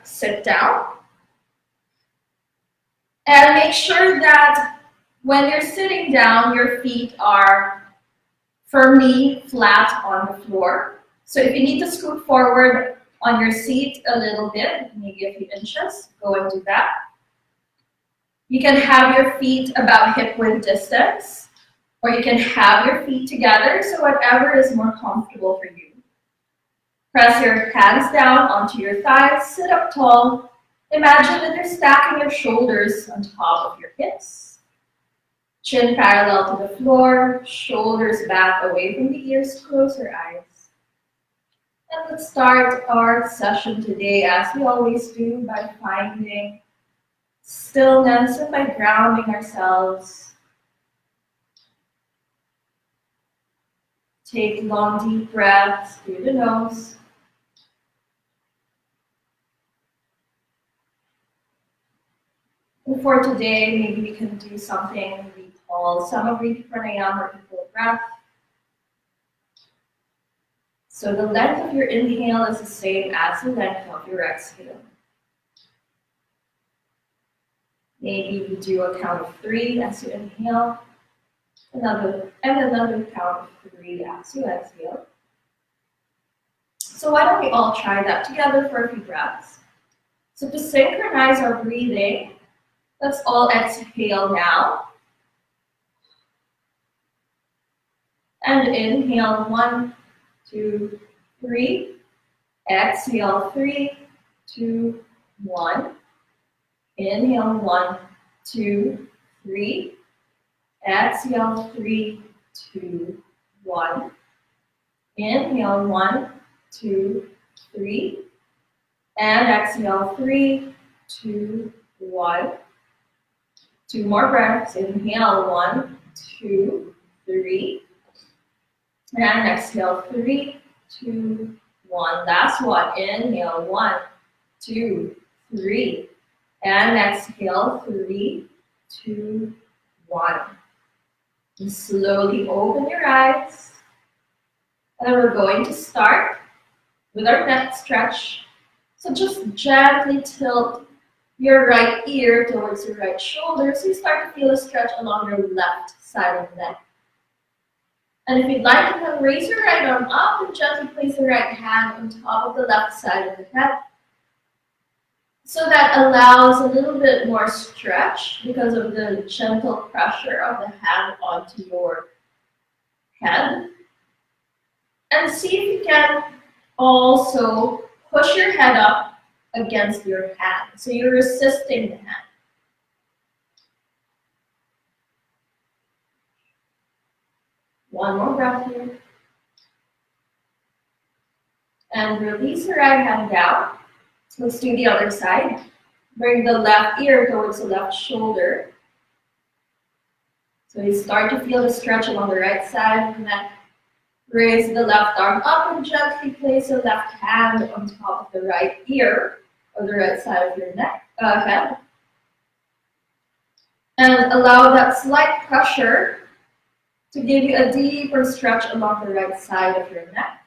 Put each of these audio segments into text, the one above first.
sit down. And make sure that when you're sitting down, your feet are firmly flat on the floor. So if you need to scoot forward on your seat a little bit, maybe a few inches, go and do that. You can have your feet about hip-width distance, or you can have your feet together, so whatever is more comfortable for you. Press your hands down onto your thighs, sit up tall. Imagine that you're stacking your shoulders on top of your hips. Chin parallel to the floor, shoulders back away from the ears, close your eyes. And let's start our session today, as we always do, by finding stillness and by grounding ourselves. Take long, deep breaths through the nose. And for today, maybe we can do something we call Samavritti Pranayama or equal breath. So the length of your inhale is the same as the length of your exhale. Maybe you do a count of 3 as you inhale, another count of 3 as you exhale. So why don't we all try that together for a few breaths. So to synchronize our breathing, let's all exhale now. And inhale 1, 2, 3. Exhale 3, 2, 1. Inhale 1, 2, 3. Exhale 3, 2, 1. Inhale 1, 2, 3. And exhale 3, 2, 1. 2 more breaths. Inhale 1, 2, 3. And exhale 3, 2, 1. Last one. Inhale 1, 2, 3. And exhale 3, 2, 1. And slowly open your eyes. And we're going to start with our neck stretch. So just gently tilt your right ear towards your right shoulder, so you start to feel a stretch along your left side of the neck. And if you'd like, you can raise your right arm up and gently place the right hand on top of the left side of the head. So that allows a little bit more stretch because of the gentle pressure of the hand onto your head. And see if you can also push your head up against your hand. So you're resisting the hand. One more breath here. And release your right hand down. Let's do the other side. Bring the left ear towards the left shoulder. So you start to feel the stretch along the right side of the neck. Raise the left arm up and gently place the left hand on top of the right ear or the right side of your head. And allow that slight pressure to give you a deeper stretch along the right side of your neck.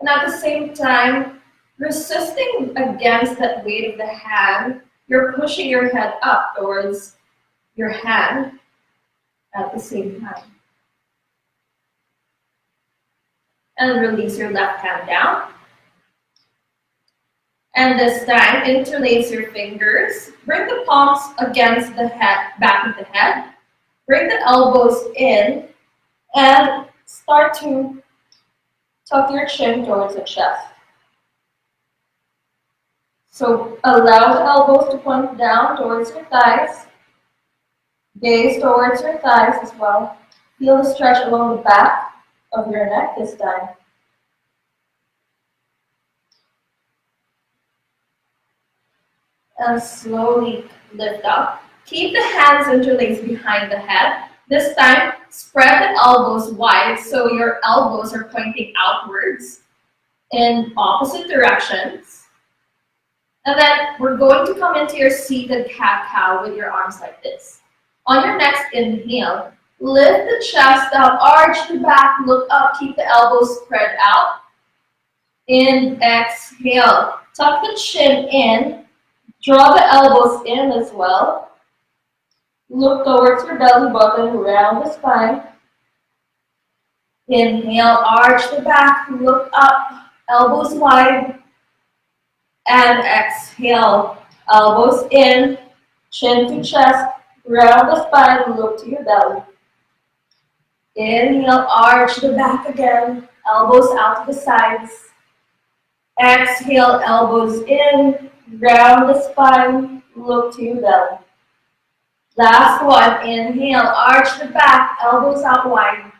And at the same time, resisting against that weight of the hand, you're pushing your head up towards your hand at the same time. And release your left hand down. And this time, interlace your fingers. Bring the palms against the head, back of the head. Bring the elbows in and start to tuck your chin towards the chest. So allow the elbows to point down towards your thighs. Gaze towards your thighs as well. Feel the stretch along the back of your neck this time. And slowly lift up. Keep the hands interlaced behind the head. This time, spread the elbows wide so your elbows are pointing outwards in opposite directions. And then we're going to come into your seated cat-cow with your arms like this. On your next inhale, lift the chest up, arch the back, look up, keep the elbows spread out. In exhale, Tuck the chin in. Draw the elbows in as well. Look towards your belly button, round the spine. Inhale, arch the back, look up, elbows wide. And exhale, elbows in, chin to chest, round the spine, look to your belly. Inhale, arch the back again, elbows out to the sides. Exhale, elbows in, round the spine, look to your belly. Last one, inhale, arch the back, elbows out wide.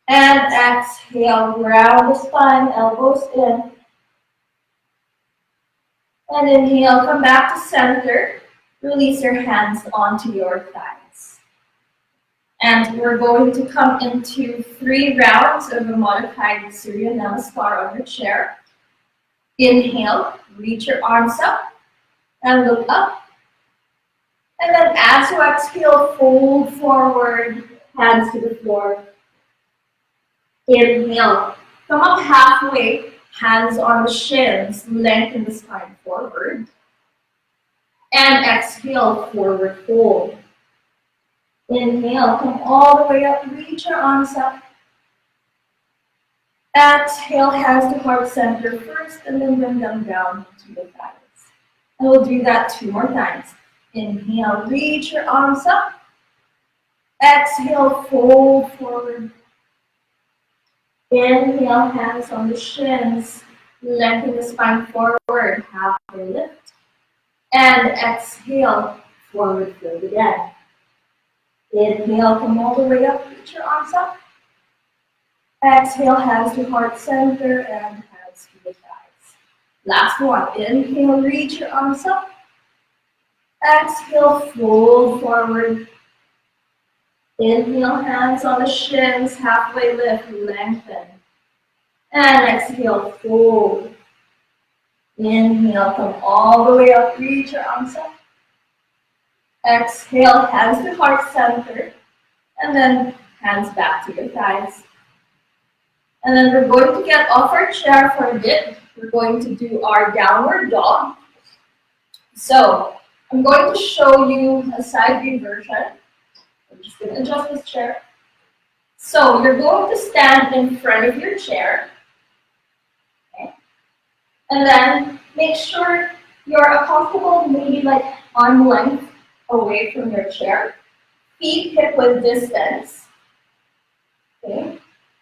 And exhale, round the spine, elbows in. And inhale, come back to center. Release your hands onto your thighs. And we're going to come into 3 rounds of a modified Surya Namaskar on your chair. Inhale, reach your arms up and look up. And then as you exhale, fold forward, hands to the floor. Inhale, come up halfway, hands on the shins, lengthen the spine forward. And exhale, forward fold. Inhale, come all the way up, reach your arms up. Exhale, hands to heart center first, and then bring them down to the thighs. And we'll do that 2 more times. Inhale, reach your arms up. Exhale, fold forward. Inhale, hands on the shins, lengthen the spine forward, halfway lift. And exhale, forward fold again. Inhale, come all the way up, reach your arms up. Exhale, hands to heart center and hands to the thighs. Last one, inhale, reach your arms up. Exhale, fold forward. Inhale, hands on the shins, halfway lift, lengthen. And exhale, fold. Inhale, come all the way up, reach your arms up. Exhale, hands to heart center. And then hands back to your thighs. And then we're going to get off our chair for a bit. We're going to do our downward dog. So I'm going to show you a side view version. I'm just going to adjust this chair. So you're going to stand in front of your chair. Okay. And then make sure you're comfortable, maybe like arm length away from your chair. Feet hip width distance. Okay.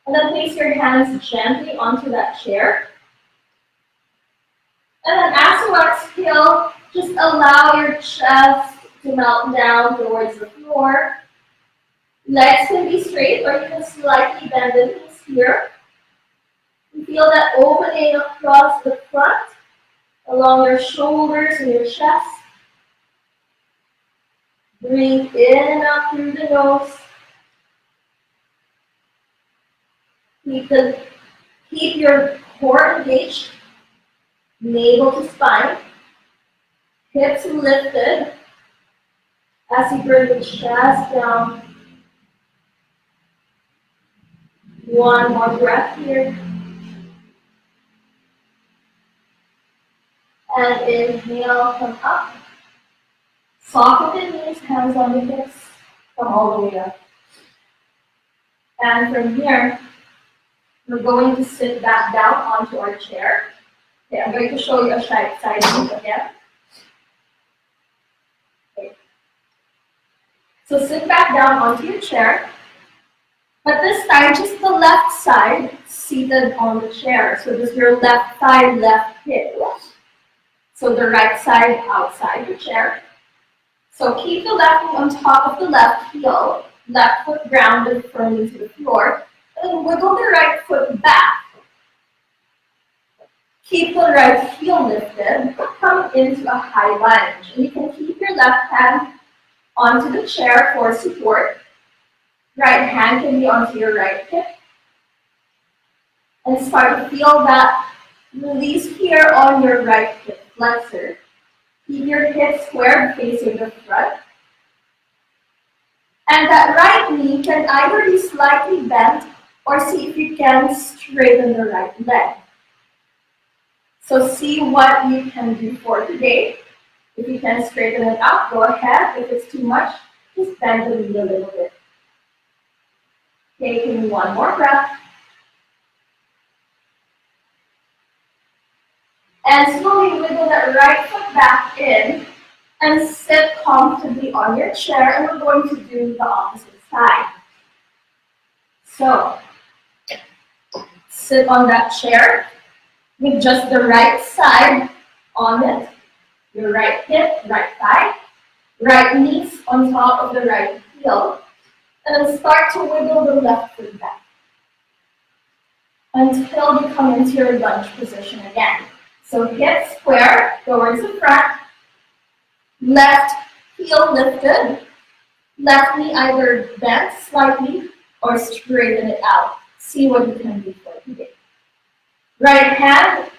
And then place your hands gently onto that chair. And then as you exhale, just allow your chest to melt down towards the floor. Legs can be straight or you can slightly bend the knees here. You feel that opening across the front, along your shoulders and your chest. Breathe in and out through the nose. Keep your core engaged, navel to spine, hips lifted as you bring the chest down. One more breath here. And inhale, come up. Soften the knees, hands on the hips, come all the way up. And from here, we're going to sit back down onto our chair. Okay, I'm going to show you a side view again. Okay. So sit back down onto your chair, but this time just the left side seated on the chair. So this is your left thigh, left hip. So the right side outside the chair. So keep the left knee on top of the left heel, left foot grounded firmly to the floor, and then wiggle the right foot back. Keep the right heel lifted, come into a high lunge. And you can keep your left hand onto the chair for support. Right hand can be onto your right hip. And start to feel that release here on your right hip flexor. Keep your hips squared facing the front. And that right knee can either be slightly bent or see if you can straighten the right leg. So see what you can do for today. If you can straighten it up, go ahead. If it's too much, just bend the knee a little bit. Taking one more breath. And slowly wiggle that right foot back in and sit comfortably on your chair, and we're going to do the opposite side. So, sit on that chair with just the right side on it, your right hip, right thigh, right knees on top of the right heel, and then start to wiggle the left foot back until you come into your lunge position again. So hips square towards the front, left heel lifted, left knee either bent slightly or straighten it out. See what you can do for today. Right hand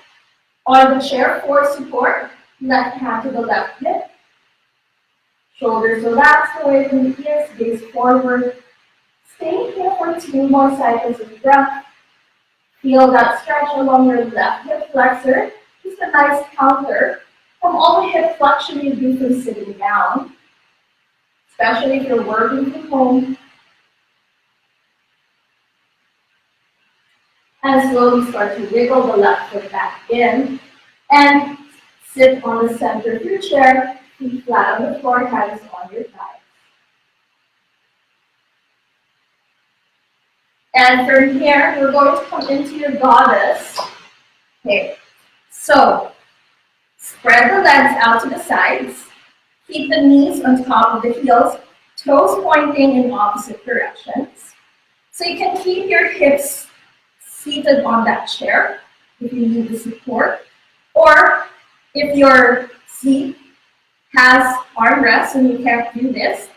on the chair for support, left hand to the left hip. Shoulders relaxed away from the ears, gaze forward. Stay here for 2 more cycles of breath. Feel that stretch along your left hip flexor. Just a nice counter from all the hip flexion you do from sitting down, especially if you're working from home. And slowly start to wiggle the left foot back in and sit on the center of your chair, feet flat on the floor, hands on your thighs. And from here, we're going to come into your goddess. Okay, so spread the legs out to the sides. Keep the knees on top of the heels, toes pointing in opposite directions. So you can keep your hips seated on that chair if you need the support. Or if your seat has armrests and you can't do this,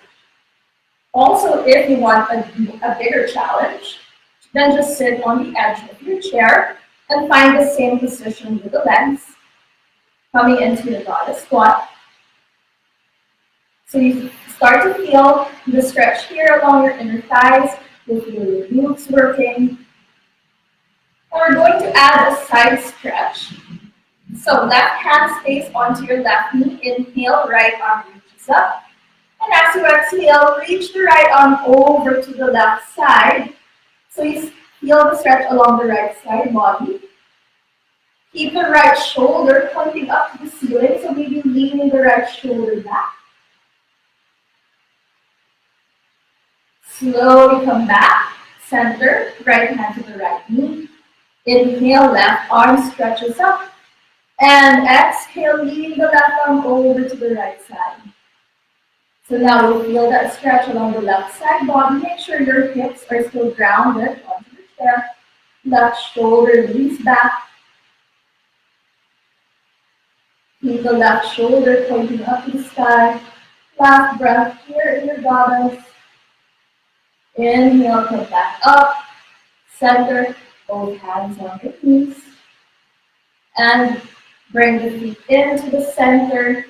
also if you want a bigger challenge, then just sit on the edge of your chair and find the same position with the legs, coming into the goddess squat. So you start to feel the stretch here along your inner thighs, you feel your glutes working. And we're going to add a side stretch. So left hand stays onto your left knee, inhale, right arm reaches up. And as you exhale, reach the right arm over to the left side. So you feel the stretch along the right side body. Keep the right shoulder pointing up to the ceiling, so maybe leaning the right shoulder back. Slowly come back, center, right hand to the right knee. Inhale, left arm stretches up. And exhale, leaning the left arm over to the right side. So now we'll feel that stretch along the left side body. Make sure your hips are still grounded onto the chair. Left shoulder leans back. Keep the left shoulder pointing up to the sky. Last breath here in your goddess. Inhale, come back up. Center, both hands on your knees. And bring the feet into the center.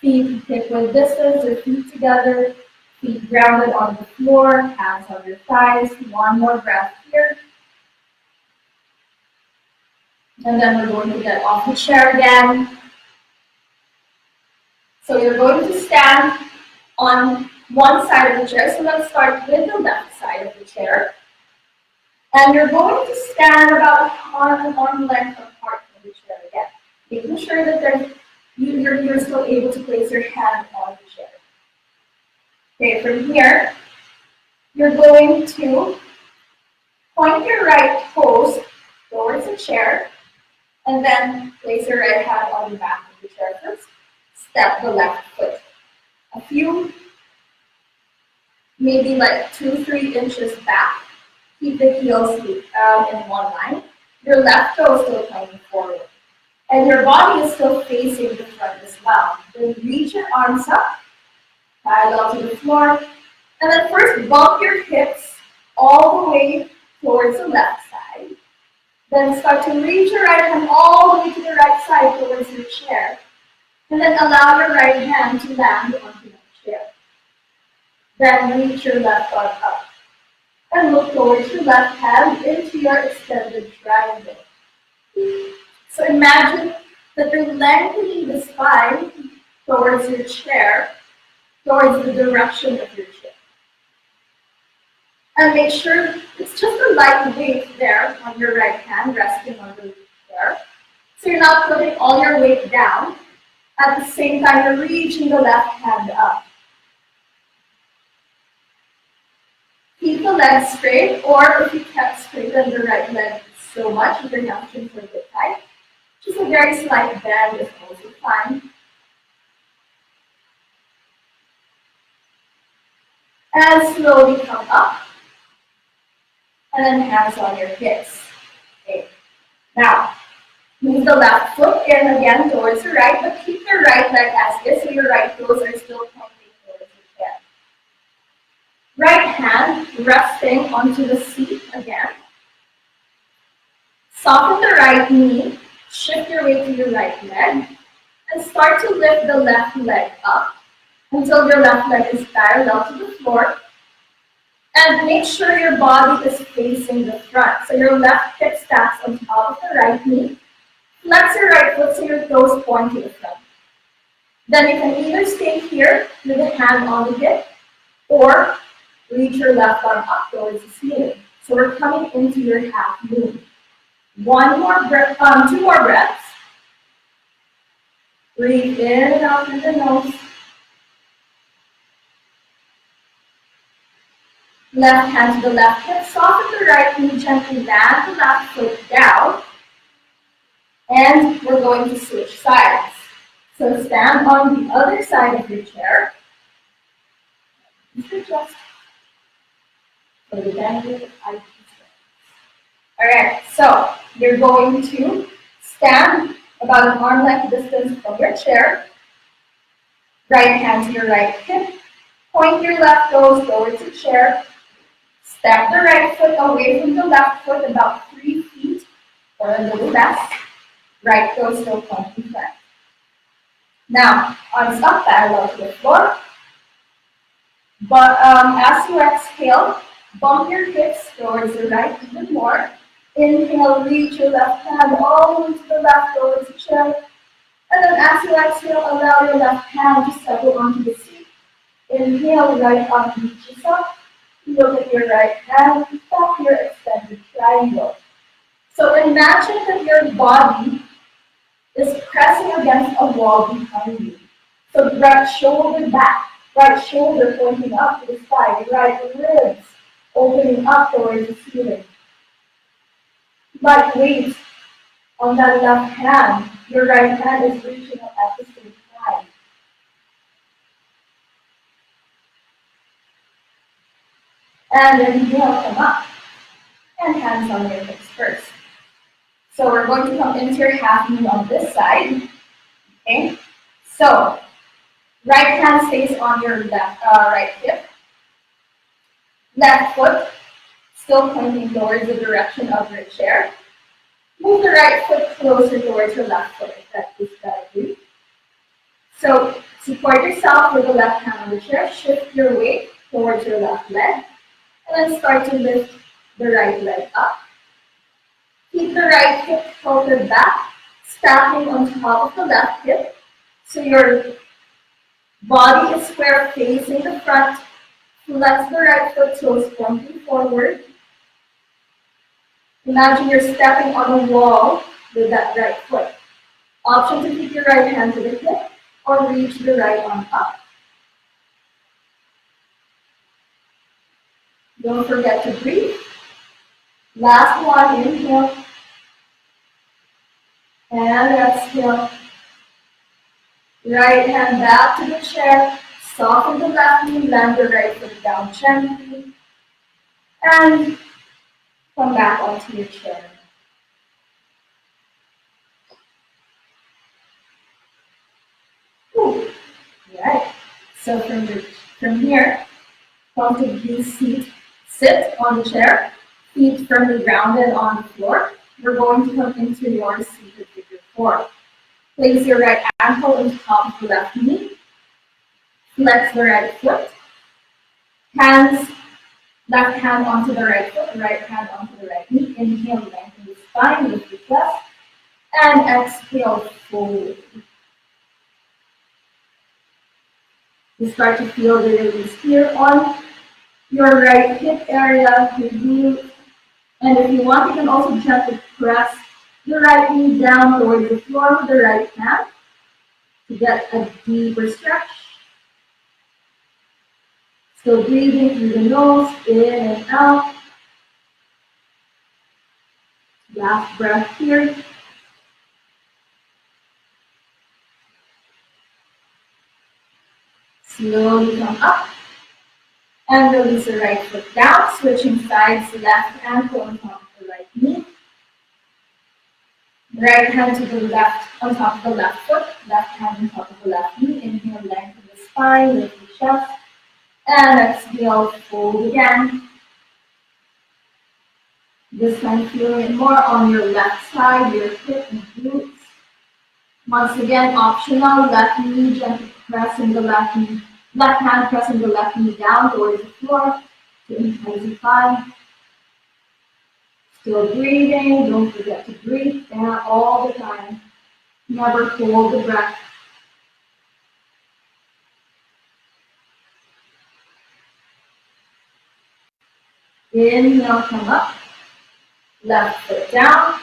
Feet hip width distance, or feet together. Feet grounded on the floor, hands on your thighs. One more breath here. And then we're going to get off the chair again. So you're going to stand on one side of the chair. So let's start with the left side of the chair. And you're going to stand about an arm length apart from the chair again, making sure that you're still able to place your hand on the chair. Okay, from here, you're going to point your right toes towards the chair, and then place your right hand on the back of the chair first. Step the left foot a few, maybe like 2-3 inches back. Keep the heels in one line. Your left toe is still pointing forward. And your body is still facing the front as well. Then reach your arms up, parallel to the floor. And then first bump your hips all the way towards the left side. Then start to reach your right hand all the way to the right side towards your chair. And then allow your right hand to land onto the chair. Then reach your left arm up. And look towards your left hand into your extended triangle. So imagine that you're lengthening the spine towards your chair, towards the direction of your chair. And make sure it's just a light weight there on your right hand, resting on the chair. So you're not putting all your weight down. At the same time, you're reaching the left hand up. Keep the legs straight, or if you can't straighten the right leg so much, with your hamstrings are a bit tight, just a very slight bend is also fine. And slowly come up, and then hands on your hips. Okay. Now, move the left foot in again towards the right, but keep your right leg as is, so your right toes are still pointing towards the chair. Right hand resting onto the seat again. Soften the right knee, shift your weight to your right leg, and start to lift the left leg up until your left leg is parallel to the floor. And make sure your body is facing the front. So your left hip stacks on top of the right knee. Flex your right foot so your toes point to the front. Then you can either stay here with a hand on the hip or reach your left arm up towards the ceiling. So we're coming into your half moon. One more breath, 2 more breaths. Breathe in and out through the nose. Left hand to the left hip, soften the right knee, gently land the left foot down. And we're going to switch sides. So stand on the other side of your chair. Just for the benefit of eye. Alright, so you're going to stand about an arm length distance from your chair. Right hand to your right hip. Point your left toes towards the chair. Step the right foot away from the left foot about 3 feet or a little less. Right toe still pointing front. Now, arms up parallel to the floor. But as you exhale, bump your hips towards the right even more. Inhale, reach your left hand all the way to the left towards the chair. And then as you exhale, allow your left hand to settle onto the seat. Inhale, right arm reaches up. Look at your right hand, tap your extended triangle. So imagine that your body is pressing against a wall behind you. So right shoulder back, right shoulder pointing up to the side, right ribs opening up towards the ceiling. Light weight on that left hand, your right hand is reaching up at the same time. And then inhale, come up, and hands on your hips first. So we're going to come into your half moon on this side. Okay? So, right hand stays on your left, right hip. Left foot still pointing towards the direction of your chair. Move the right foot closer towards your left foot if that is better. So support yourself with the left hand on the chair. Shift your weight towards your left leg. And then start to lift the right leg up. Keep the right hip tilted back, stacking on top of the left hip. So your body is square facing the front. Flex the right foot, toes pointing forward. Imagine you're stepping on a wall with that right foot. Option to keep your right hand to the hip or reach the right arm up. Don't forget to breathe. Last one, inhale. And exhale. Right hand back to the chair. Soften the left knee, land the right foot down gently. And come back onto your chair. Ooh. Right. So from here, come to the seat. Sit on the chair, feet firmly grounded on the floor. We're going to come into your seated figure 4. Place your right ankle on top of the left knee. Flex the right foot. Hands, left hand onto the right foot, right hand onto the right knee. Inhale, lengthen the spine, lift the chest. And exhale, fold. You start to feel the release here on your right hip area, your glute. And if you want, you can also gently press the right knee down towards the floor with the right hand to get a deeper stretch. Still breathing through the nose, in and out. Last breath here. Slowly come up and release the right foot down, switching sides, left ankle on top of the right knee. Right hand to the left on top of the left foot, left hand on top of the left knee. Inhale, lengthen the spine, lift the chest. And exhale, fold again. This time feeling it more on your left side, your hip and glutes. Once again, optional, left knee gently pressing the left knee, left hand pressing the left knee down towards the floor to intensify. Still breathing, don't forget to breathe down all the time. Never hold the breath. Inhale, come up, left foot down.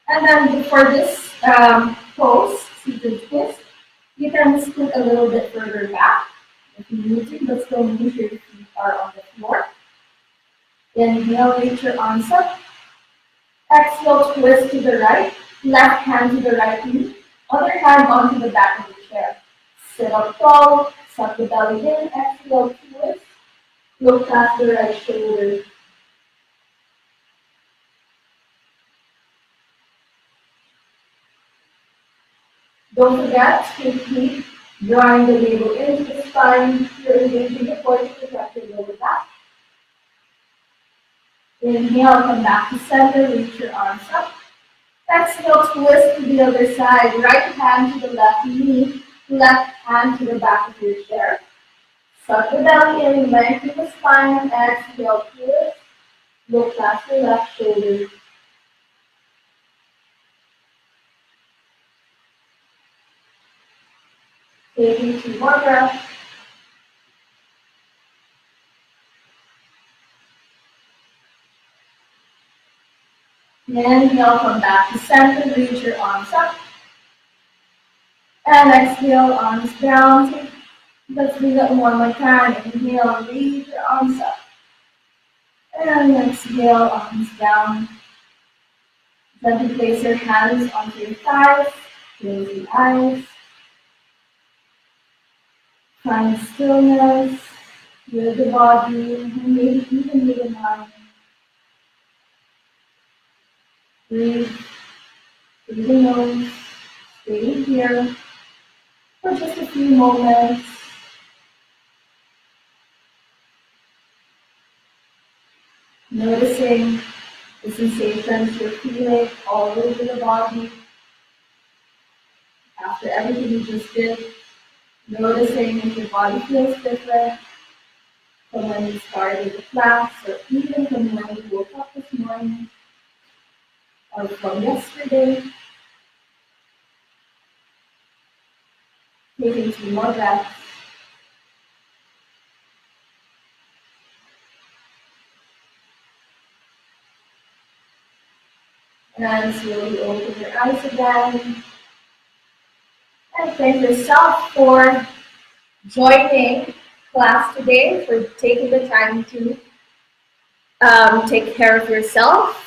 And then for this pose, seated twist, you can scoot a little bit further back if you need to, but still making sure your feet are on the floor. Inhale, reach your arms up. Exhale, twist to the right. Left hand to the right knee. Other hand onto the back of the chair. Sit up tall, suck the belly in. Exhale, twist. Look past the right shoulder. Don't forget to keep drawing the navel into the spine. You're engaging the core to protect your lower back. Inhale, come back to center, reach your arms up. Exhale, twist to the other side. Right hand to the left knee, left hand to the back of your chair. Suck the belly in, lengthen the spine. Exhale, twist. Look past the left shoulder. Taking 2 more breaths. Inhale, come back to center, reach your arms up. And exhale, arms down. Let's do that one more time. Inhale, reach your arms up. And exhale, arms down. Gently place your hands onto your thighs. Close your eyes. Find stillness with the body, and maybe even with the mind. Breathe through the nose. Stay here for just a few moments. Noticing the sensations you're feeling all over the body. After everything you just did, noticing if your body feels different from when you started the class, or even from when you woke up this morning, or from yesterday. Taking 2 more breaths. And slowly open your eyes again. And thank yourself for joining class today, for taking the time to take care of yourself.